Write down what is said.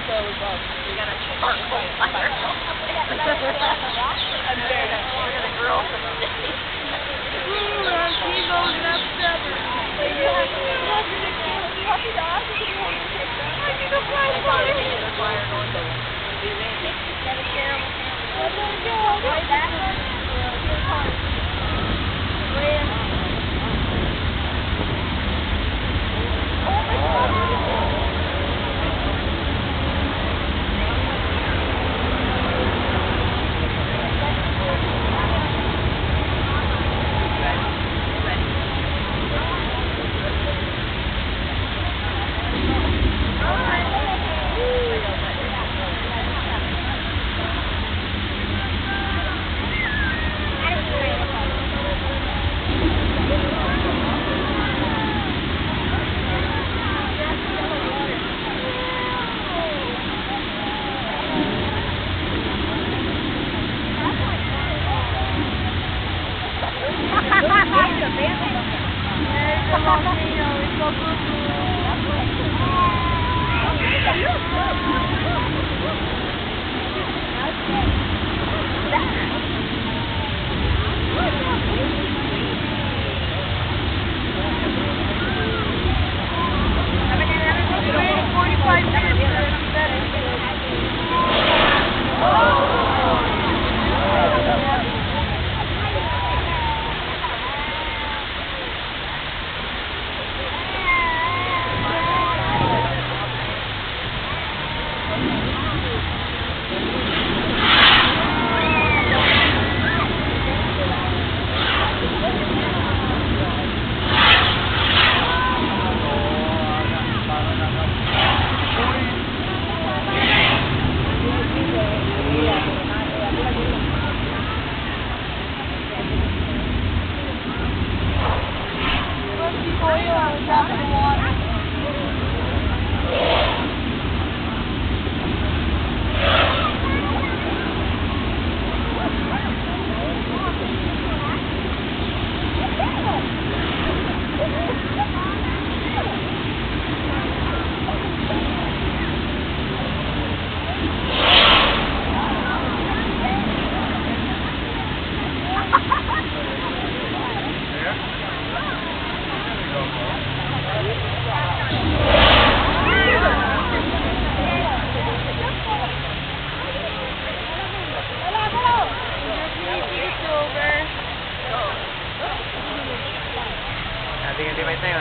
We got a charcoal fire. I'm very nice. We're gonna grill some of this. Ooh, I'm T-Bone and I'm stubborn. I need a flashlight. The fire going to be amazing. Hindi may tayo.